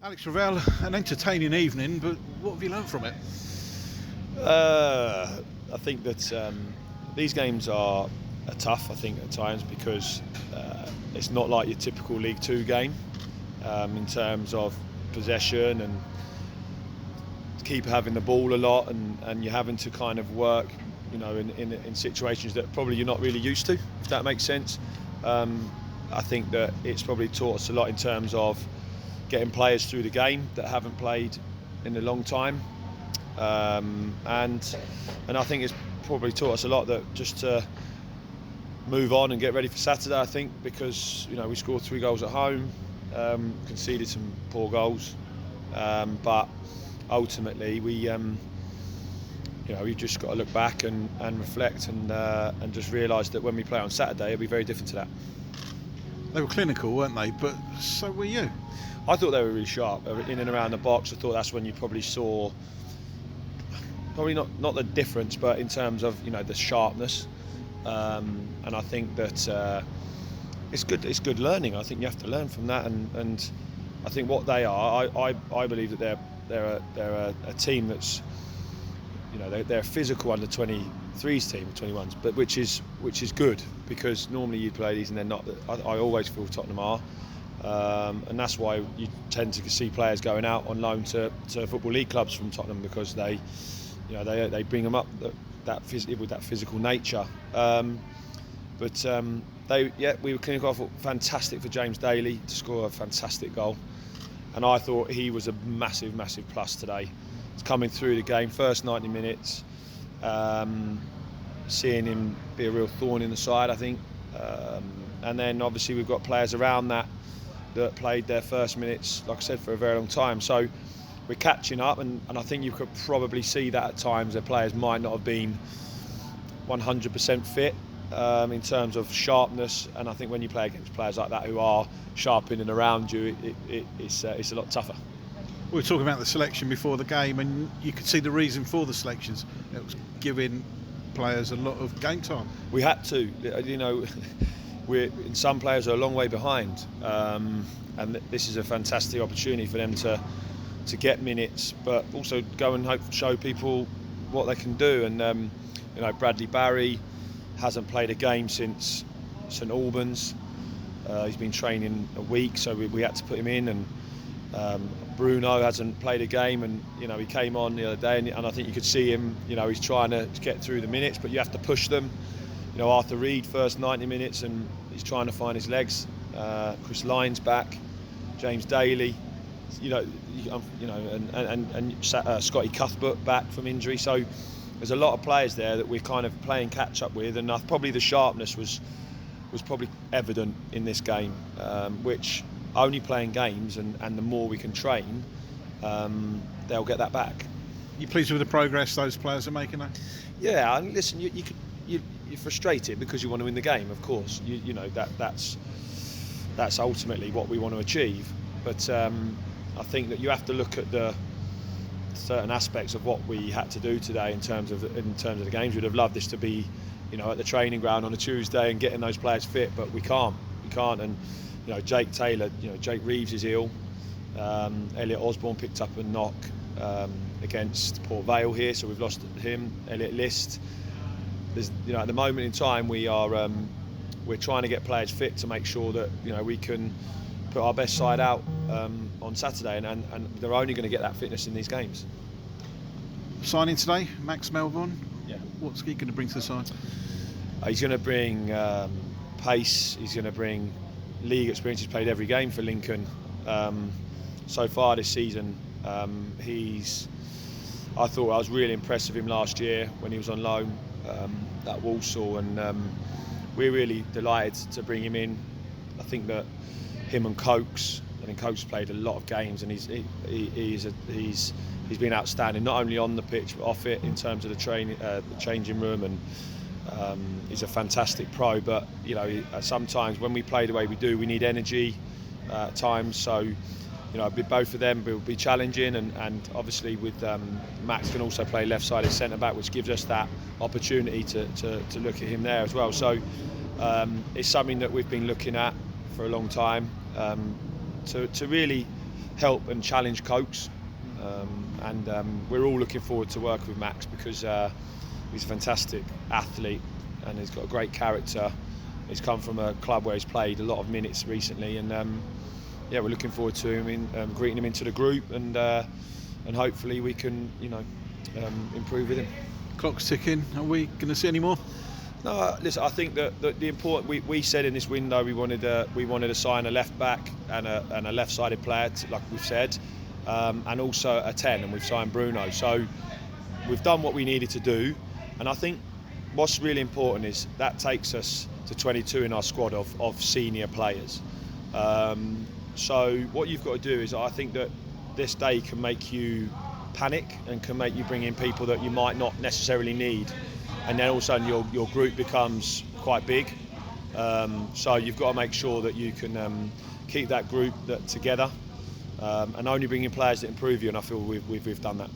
Alex Revell, an entertaining evening, but what have you learned from it? I think that these games are tough, I think, at times because it's not like your typical League Two game in terms of possession and keep having the ball a lot and you're having to kind of work, in situations that probably you're not really used to, if that makes sense. I think that it's probably taught us a lot in terms of getting players through the game that haven't played in a long time, and I think it's probably taught us a lot that just to move on and get ready for Saturday. I think because we scored 3 goals at home, conceded some poor goals, but ultimately we've just got to look back and reflect and just realise that when we play on Saturday it'll be very different to that. They were clinical, weren't they? But so were you. I thought they were really sharp in and around the box. I thought that's when you probably saw, probably not the difference, but in terms of the sharpness. And I think that it's good learning. I think you have to learn from that. And I think what they are, I believe that they're a team that's they're a physical under 23s team, 21s, but which is good because normally you play these and they're not. I always feel Tottenham are. And that's why you tend to see players going out on loan to Football League clubs from Tottenham, because they bring them up with that physical nature. We were clinical. I thought fantastic for James Daly to score a fantastic goal, and I thought he was a massive plus today. It's coming through the game, first 90 minutes, seeing him be a real thorn in the side, I think, and then obviously we've got players around that played their first minutes, like I said, for a very long time. So we're catching up, and I think you could probably see that at times the players might not have been 100% fit in terms of sharpness. And I think when you play against players like that who are sharp in and around you, it's a lot tougher. We were talking about the selection before the game, and you could see the reason for the selections. It was giving players a lot of game time. We had to, some players are a long way behind, and this is a fantastic opportunity for them to get minutes, but also go and show people what they can do. And Bradley Barry hasn't played a game since St Albans. He's been training a week, so we had to put him in. And Bruno hasn't played a game, and he came on the other day, and I think you could see him. He's trying to get through the minutes, but you have to push them. Arthur Reed first 90 minutes and he's trying to find his legs. Chris Lyne's back, James Daly, and Scotty Cuthbert back from injury. So there's a lot of players there that we're kind of playing catch up with, and probably the sharpness was probably evident in this game, which only playing games and the more we can train, they'll get that back. You pleased with the progress those players are making now? Yeah, and listen, you're frustrated because you want to win the game, of course. That's ultimately what we want to achieve. But I think that you have to look at the certain aspects of what we had to do today in terms of the games. We'd have loved this to be, at the training ground on a Tuesday and getting those players fit, but we can't. And Jake Taylor, Jake Reeves is ill. Elliot Osborne picked up a knock against Port Vale here, so we've lost him. Elliot List. There's, at the moment in time, we're trying to get players fit to make sure that we can put our best side out on Saturday, and they're only going to get that fitness in these games. Signing today, Max Melbourne. Yeah. What's he going to bring to the side? He's going to bring pace. He's going to bring league experience. He's played every game for Lincoln so far this season. I thought I was really impressed with him last year when he was on loan at Walsall, and we're really delighted to bring him in. I think that him and Cokes, has played a lot of games, and he's been outstanding, not only on the pitch but off it in terms of the changing room, and he's a fantastic pro. But sometimes when we play the way we do, we need energy at times. So both of them will be challenging, and obviously with Max can also play left-sided centre-back, which gives us that opportunity to look at him there as well. So it's something that we've been looking at for a long time, to really help and challenge Cokes. We're all looking forward to working with Max because he's a fantastic athlete and he's got a great character. He's come from a club where he's played a lot of minutes recently, and we're looking forward to him greeting him into the group, and hopefully we can improve with him. Clock's ticking. Are we going to see any more? No, listen. I think that the important. We said in this window we wanted to sign a left back and a left-sided player, like we've said, and also a 10, and we've signed Bruno. So we've done what we needed to do, and I think what's really important is that takes us to 22 in our squad of senior players. So what you've got to do is, I think that this day can make you panic and can make you bring in people that you might not necessarily need, and then all of a sudden your group becomes quite big. So you've got to make sure that you can keep that group together and only bring in players that improve you, and I feel we've done that.